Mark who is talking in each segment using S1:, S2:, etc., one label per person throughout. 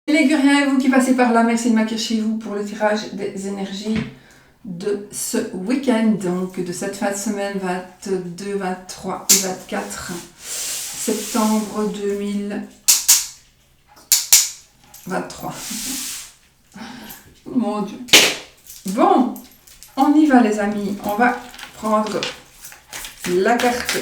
S1: Les Guriens et vous qui passez par là, merci de m'accueillir chez vous pour le tirage des énergies de ce week-end, donc de cette fin de semaine 22, 23 et 24 septembre 2023. Mon Dieu. Bon, on y va les amis, on va prendre la carte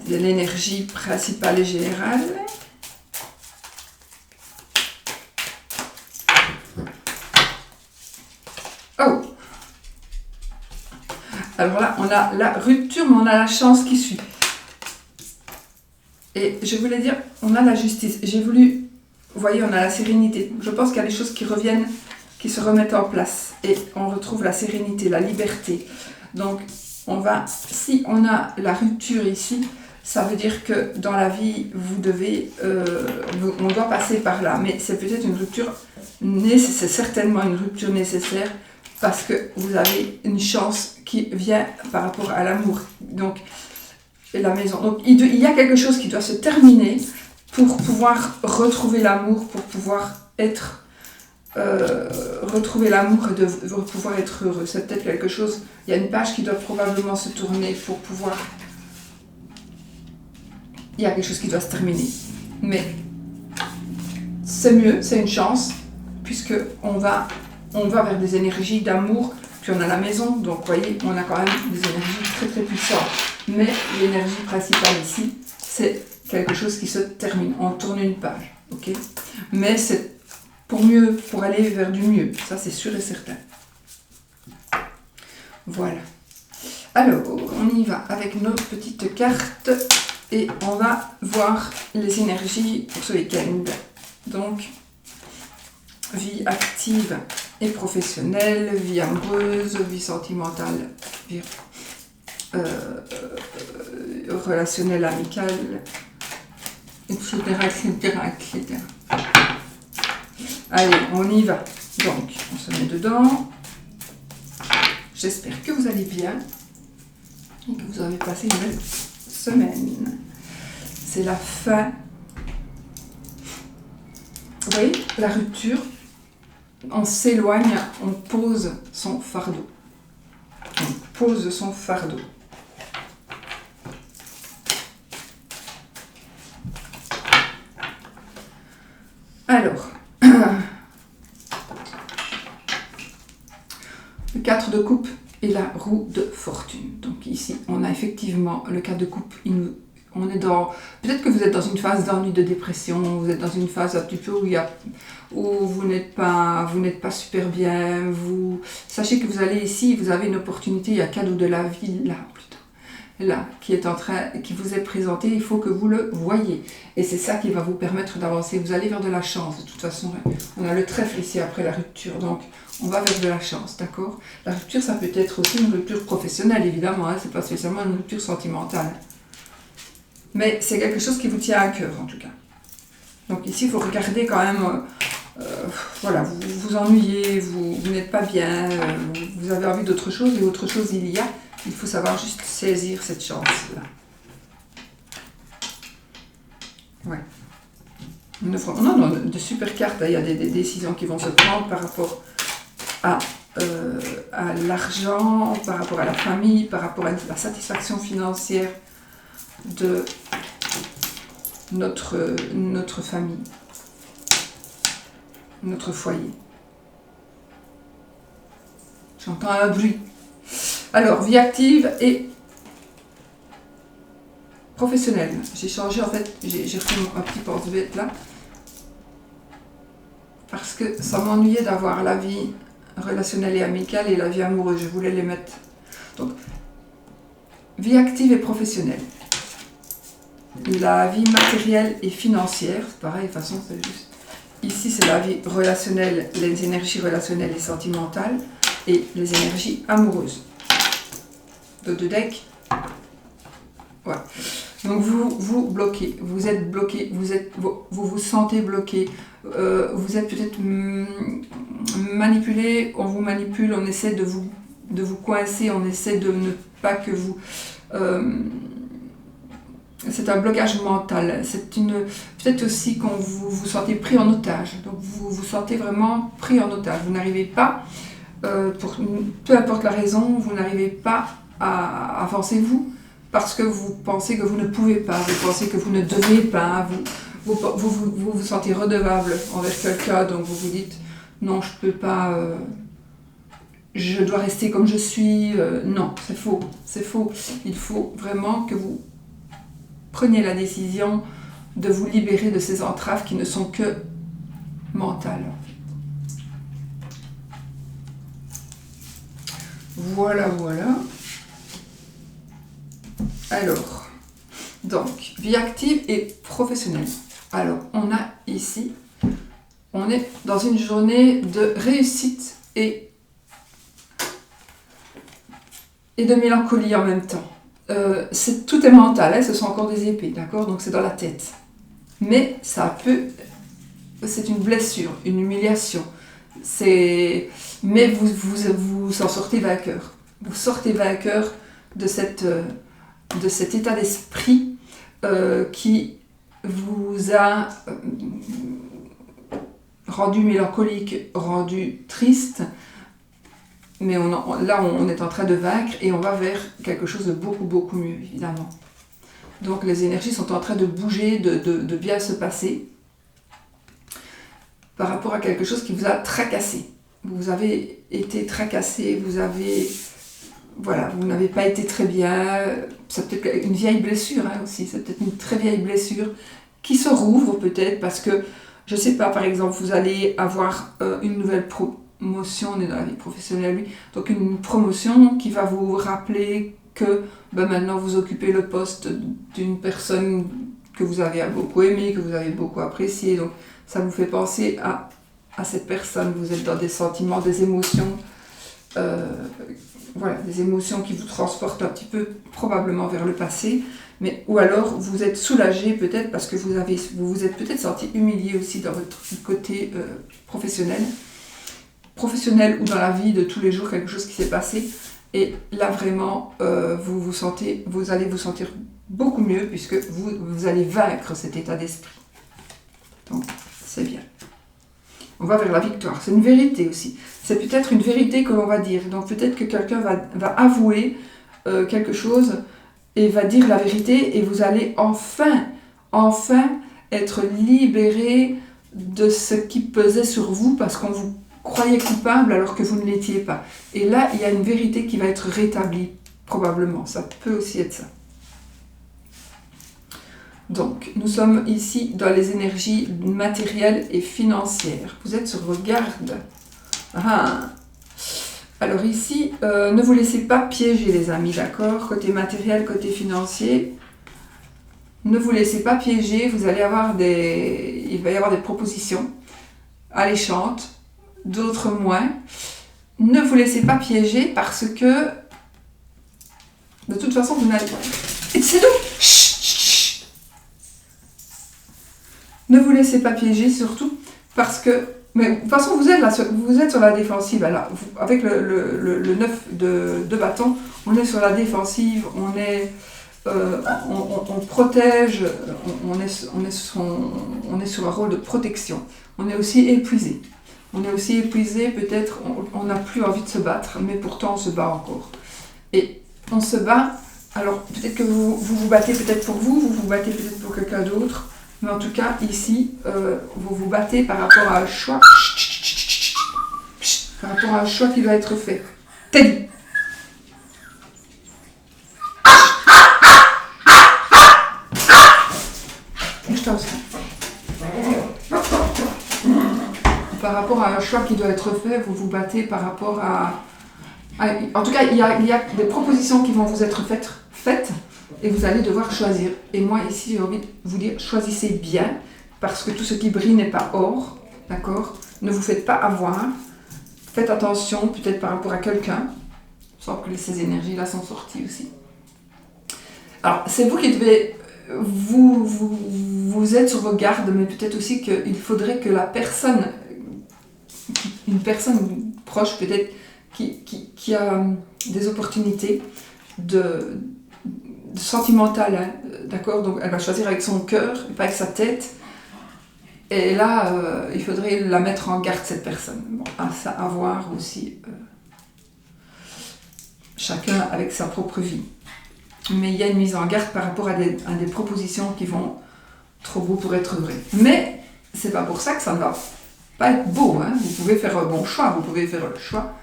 S1: de l'énergie principale et générale. Oh! Alors là, on a la rupture, mais on a la chance qui suit. Et je voulais dire, on a la justice. J'ai voulu, vous voyez, on a la sérénité. Je pense qu'il y a des choses qui reviennent, qui se remettent en place. Et on retrouve la sérénité, la liberté. Donc, on va, si on a la rupture ici, ça veut dire que dans la vie, vous devez, on doit passer par là. Mais c'est peut-être une rupture, c'est certainement une rupture nécessaire parce que vous avez une chance qui vient par rapport à l'amour. Donc, la maison. Donc, il y a quelque chose qui doit se terminer pour pouvoir retrouver l'amour, pour pouvoir être, retrouver l'amour et de pouvoir être heureux. C'est peut-être quelque chose, il y a une page qui doit probablement se tourner pour pouvoir... Il y a quelque chose qui doit se terminer. Mais c'est mieux, c'est une chance, puisque on va vers des énergies d'amour, puis on a la maison, donc vous voyez, on a quand même des énergies très très puissantes. Mais l'énergie principale ici, c'est quelque chose qui se termine. On tourne une page, ok? Mais c'est pour mieux, pour aller vers du mieux, ça c'est sûr et certain. Voilà. Alors, on y va avec nos petites cartes. Et on va voir les énergies pour ce week-end. Donc, vie active et professionnelle, vie amoureuse, vie sentimentale, vie relationnelle, amicale, etc., etc., etc. Allez, on y va. Donc, on se met dedans. J'espère que vous allez bien et que vous avez passé une belle semaine. C'est la fin. Vous voyez, la rupture, on s'éloigne, on pose son fardeau. On pose son fardeau. Alors, le 4 de coupe et la roue de fortune. Donc ici, on a effectivement le 4 de coupe. On est dans... Peut-être que vous êtes dans une phase d'ennui, de dépression. Vous êtes dans une phase un petit peu où vous n'êtes pas super bien. Sachez que vous allez ici, vous avez une opportunité, il y a cadeau de la vie là, qui vous est présenté. Il faut que vous le voyez. Et c'est ça qui va vous permettre d'avancer. Vous allez vers de la chance. De toute façon, on a le trèfle ici après la rupture. Donc, on va vers de la chance, d'accord? La rupture, ça peut être aussi une rupture professionnelle, évidemment. C'est pas spécialement une rupture sentimentale. Mais c'est quelque chose qui vous tient à cœur, en tout cas. Donc ici, il faut regarder quand même... voilà, vous vous ennuyez, vous n'êtes pas bien, vous avez envie d'autre chose, et autre chose il y a. Il faut savoir juste saisir cette chance-là. Ouais. Non, de super cartes. Il y a des décisions qui vont se prendre par rapport à l'argent, par rapport à la famille, par rapport à la satisfaction financière de notre famille, notre foyer. J'entends un bruit. Alors, vie active et professionnelle. J'ai changé, en fait, j'ai fait un petit porte-bête là, parce que ça m'ennuyait d'avoir la vie relationnelle et amicale et la vie amoureuse. Je voulais les mettre. Donc, vie active et professionnelle. La vie matérielle et financière, pareil, de toute façon, c'est juste. Ici, c'est la vie relationnelle, les énergies relationnelles et sentimentales, et les énergies amoureuses. De deux decks. Voilà. Donc, vous bloquez, vous êtes bloqué, vous vous sentez bloqué, vous êtes peut-être manipulé, on vous manipule, on essaie de vous coincer, on essaie de ne pas que vous... c'est un blocage mental. Peut-être aussi quand vous vous sentez pris en otage. Donc vous vous sentez vraiment pris en otage. Vous n'arrivez pas, peu importe la raison, vous n'arrivez pas à avancer vous parce que vous pensez que vous ne pouvez pas, vous pensez que vous ne devez pas, vous sentez redevable envers quelqu'un, donc vous vous dites non, je peux pas, je dois rester comme je suis. Non, c'est faux, c'est faux. Il faut vraiment que vous preniez la décision de vous libérer de ces entraves qui ne sont que mentales. Voilà, voilà. Alors, donc, vie active et professionnelle. Alors, on a ici, on est dans une journée de réussite et de mélancolie en même temps. Tout est mental, hein, ce sont encore des épées, d'accord? Donc c'est dans la tête. Mais c'est une blessure, une humiliation. Mais vous en sortez vainqueur. Vous sortez vainqueur de cet état d'esprit qui vous a rendu mélancolique, rendu triste. Mais là, on est en train de vaincre et on va vers quelque chose de beaucoup, beaucoup mieux, évidemment. Donc les énergies sont en train de bouger, de bien se passer par rapport à quelque chose qui vous a tracassé. Vous avez été tracassé, vous n'avez pas été très bien. C'est peut-être une vieille blessure aussi, c'est peut-être une très vieille blessure qui se rouvre peut-être parce que, je ne sais pas, par exemple, vous allez avoir une nouvelle promotion, on est dans la vie professionnelle, lui, donc une promotion qui va vous rappeler que maintenant vous occupez le poste d'une personne que vous avez beaucoup aimée, que vous avez beaucoup appréciée, donc ça vous fait penser à cette personne, vous êtes dans des sentiments, des émotions, des émotions qui vous transportent un petit peu probablement vers le passé, ou alors vous êtes soulagé peut-être parce que vous vous êtes peut-être senti humilié aussi dans votre côté professionnel ou dans la vie de tous les jours, quelque chose qui s'est passé. Et là vraiment, vous allez vous sentir beaucoup mieux puisque vous allez vaincre cet état d'esprit. Donc, c'est bien. On va vers la victoire. C'est une vérité aussi. C'est peut-être une vérité que l'on va dire. Donc, peut-être que quelqu'un va avouer quelque chose et va dire la vérité et vous allez enfin être libéré de ce qui pesait sur vous parce qu'on vous croyez coupable alors que vous ne l'étiez pas. Et là, il y a une vérité qui va être rétablie, probablement. Ça peut aussi être ça. Donc, nous sommes ici dans les énergies matérielles et financières. Vous êtes sur vos gardes. Alors ici, ne vous laissez pas piéger les amis, d'accord? Côté matériel, côté financier. Ne vous laissez pas piéger, il va y avoir des propositions alléchantes, d'autres moins. Ne vous laissez pas piéger parce que de toute façon vous n'allez pas. C'est tout. Ne vous laissez pas piéger surtout parce que mais de toute façon vous êtes sur la défensive. Alors, avec le 9 de bâton, on est sur la défensive, on protège, on est sur un rôle de protection. On est aussi épuisé. Peut-être on n'a plus envie de se battre, mais pourtant on se bat encore. Et on se bat, alors peut-être que vous vous battez peut-être pour vous battez peut-être pour quelqu'un d'autre, mais en tout cas ici, vous vous battez par rapport à un choix, qui doit être fait. Teddy. Par rapport à un choix qui doit être fait, vous vous battez par rapport en tout cas, il y a des propositions qui vont vous être faites et vous allez devoir choisir. Et moi, ici, j'ai envie de vous dire, choisissez bien, parce que tout ce qui brille n'est pas or, d'accord? Ne vous faites pas avoir. Faites attention, peut-être par rapport à quelqu'un. Je sens que ces énergies-là sont sorties aussi. Alors, c'est vous qui devez... Vous êtes sur vos gardes, mais peut-être aussi qu'il faudrait que une personne proche peut-être qui a des opportunités sentimentale, hein, d'accord? Donc elle va choisir avec son cœur, et pas avec sa tête. Et là, il faudrait la mettre en garde, cette personne. Bon, ça à voir aussi, chacun avec sa propre vie. Mais il y a une mise en garde par rapport à des propositions qui vont trop beau pour être vraies. Mais c'est pas pour ça que ça ne va pas être beau, hein. Vous pouvez faire un bon choix, vous pouvez faire le choix.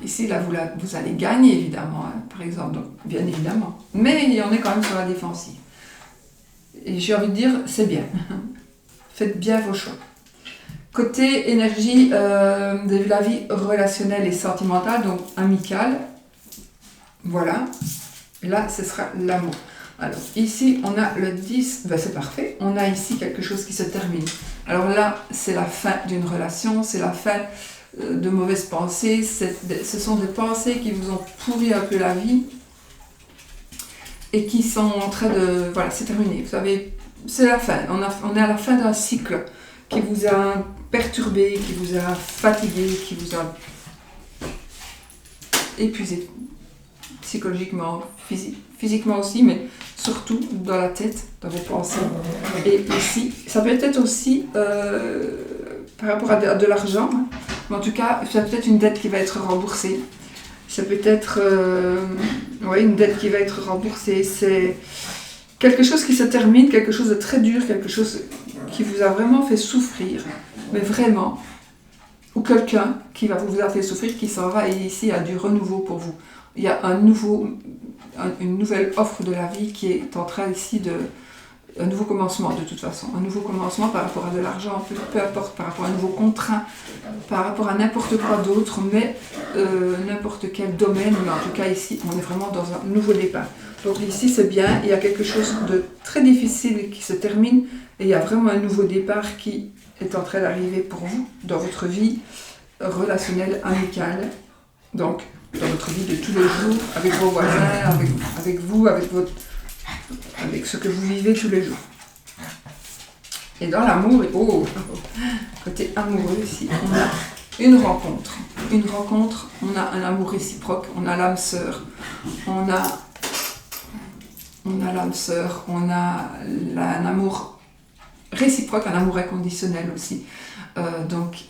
S1: Ici, là, vous allez gagner, évidemment, hein, par exemple, donc, bien évidemment. Mais il y en est quand même sur la défensive. Et j'ai envie de dire, c'est bien. Faites bien vos choix. Côté énergie de la vie relationnelle et sentimentale, donc amicale, voilà. Là, ce sera l'amour. Alors, ici, on a le 10, ben, c'est parfait. On a ici quelque chose qui se termine. Alors là, c'est la fin d'une relation, c'est la fin de mauvaises pensées. Ce sont des pensées qui vous ont pourri un peu la vie et qui sont en train de... Voilà, c'est terminé. Vous savez, c'est la fin. On est à la fin d'un cycle qui vous a perturbé, qui vous a fatigué, qui vous a épuisé psychologiquement, physiquement aussi, mais surtout dans la tête, dans vos pensées. Et ici, ça peut être aussi par rapport à de l'argent, hein. Mais en tout cas, c'est peut-être une dette qui va être remboursée. Ça peut être une dette qui va être remboursée. C'est quelque chose qui se termine, quelque chose de très dur, quelque chose qui vous a vraiment fait souffrir, mais vraiment, ou quelqu'un qui vous a fait souffrir, qui s'en va, et ici, il y a du renouveau pour vous. Il y a une nouvelle offre de la vie qui est en train ici un nouveau commencement de toute façon. Un nouveau commencement par rapport à de l'argent, peu importe, par rapport à un nouveau contrat, par rapport à n'importe quoi d'autre, mais n'importe quel domaine. Mais en tout cas ici, on est vraiment dans un nouveau départ. Donc ici c'est bien, il y a quelque chose de très difficile qui se termine et il y a vraiment un nouveau départ qui est en train d'arriver pour vous dans votre vie relationnelle, amicale. Donc dans votre vie de tous les jours, avec vos voisins, avec vous, avec ce que vous vivez tous les jours. Et dans l'amour, côté amoureux ici, on a une rencontre. Une rencontre, on a un amour réciproque, on a l'âme sœur, on a l'âme sœur, on a un amour réciproque, un amour inconditionnel aussi.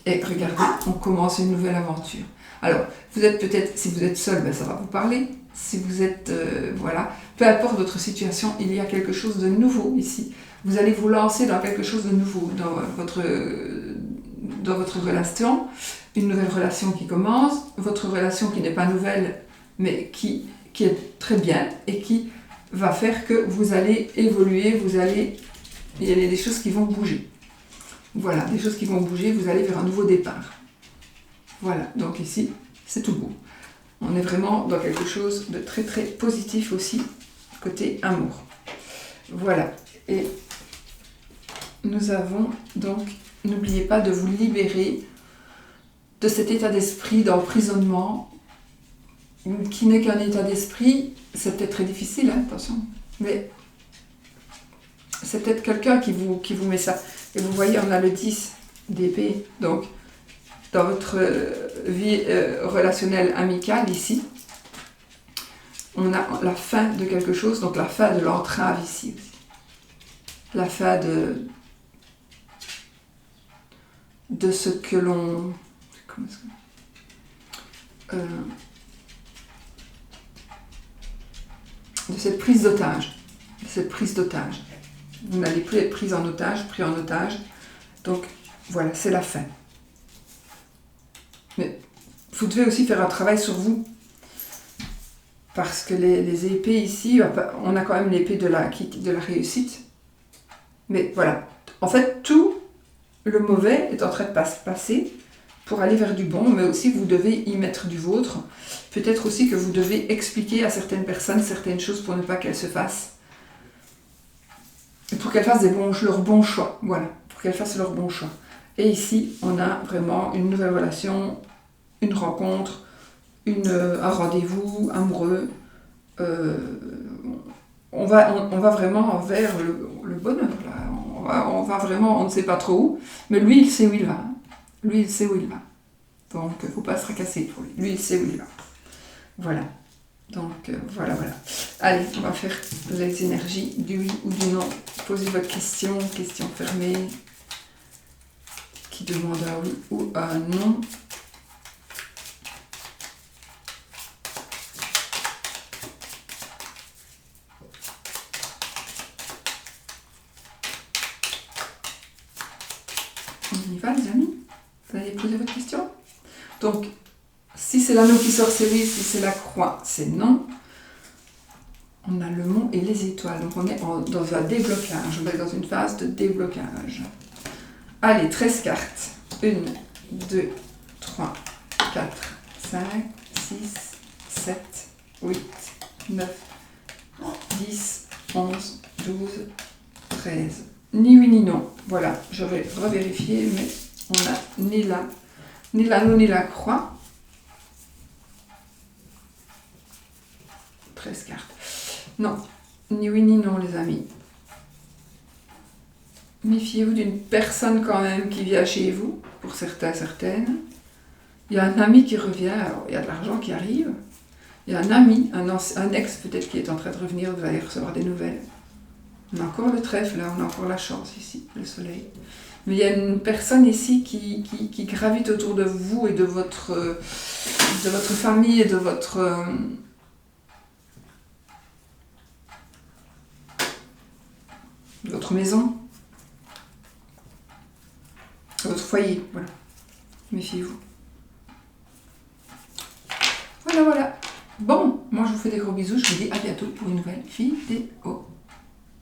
S1: Et regardez, on commence une nouvelle aventure. Alors, vous êtes peut-être, si vous êtes seul, ben ça va vous parler. Si vous êtes, peu importe votre situation, il y a quelque chose de nouveau ici. Vous allez vous lancer dans quelque chose de nouveau dans votre relation, une nouvelle relation qui commence, votre relation qui n'est pas nouvelle, mais qui est très bien et qui va faire que vous allez évoluer, il y a des choses qui vont bouger. Voilà, des choses qui vont bouger, vous allez vers un nouveau départ. Voilà, donc ici, c'est tout beau. On est vraiment dans quelque chose de très très positif aussi, côté amour. Voilà, et nous avons donc, n'oubliez pas de vous libérer de cet état d'esprit d'emprisonnement, qui n'est qu'un état d'esprit. C'est peut-être très difficile, hein, attention, mais c'est peut-être quelqu'un qui vous met ça. Et vous voyez, on a le 10 d'épée, donc dans votre vie relationnelle amicale ici, on a la fin de quelque chose, donc la fin de l'entrave ici. La fin de ce que l'on... Comment est-ce que... de cette prise d'otage. Vous n'allez plus être pris en otage. Donc voilà, c'est la fin. Mais vous devez aussi faire un travail sur vous. Parce que les épées ici, on a quand même l'épée de la réussite. Mais voilà, en fait, tout le mauvais est en train de passer pour aller vers du bon, mais aussi vous devez y mettre du vôtre. Peut-être aussi que vous devez expliquer à certaines personnes certaines choses pour ne pas qu'elles se fassent. Et pour qu'elles fassent leurs bons choix. Voilà, pour qu'elles fassent leurs bons choix. Et ici, on a vraiment une nouvelle relation, une rencontre, un rendez-vous amoureux. On va vraiment vers le bonheur. Là. On va vraiment, on ne sait pas trop où, mais lui, il sait où il va. Lui, il sait où il va. Donc, il ne faut pas se fracasser pour lui. Lui, il sait où il va. Voilà. Donc voilà. Allez, on va faire les énergies du oui ou du non. Posez votre question fermée. Qui demande un oui ou un non. On y va les amis? Vous allez poser votre question? Donc, si c'est l'anneau qui sort, c'est oui. Si c'est la croix, c'est non. On a le mont et les étoiles. Donc on est dans un déblocage. On est dans une phase de déblocage. Allez, 13 cartes. 1, 2, 3, 4, 5, 6, 7, 8, 9, 10, 11, 12, 13. Ni oui ni non. Voilà, je vais revérifier, mais on a ni l'anneau ni la croix. 13 cartes. Non, ni oui ni non les amis. Méfiez-vous d'une personne quand même qui vient chez vous, pour certains, certaines. Il y a un ami qui revient, alors il y a de l'argent qui arrive. Il y a un ami, un ex peut-être qui est en train de revenir, vous allez recevoir des nouvelles. On a encore le trèfle, là, on a encore la chance ici, le soleil. Mais il y a une personne ici qui gravite autour de vous et de votre famille et de votre maison, votre foyer, voilà. Méfiez-vous. Voilà. Bon, moi je vous fais des gros bisous, je vous dis à bientôt pour une nouvelle vidéo.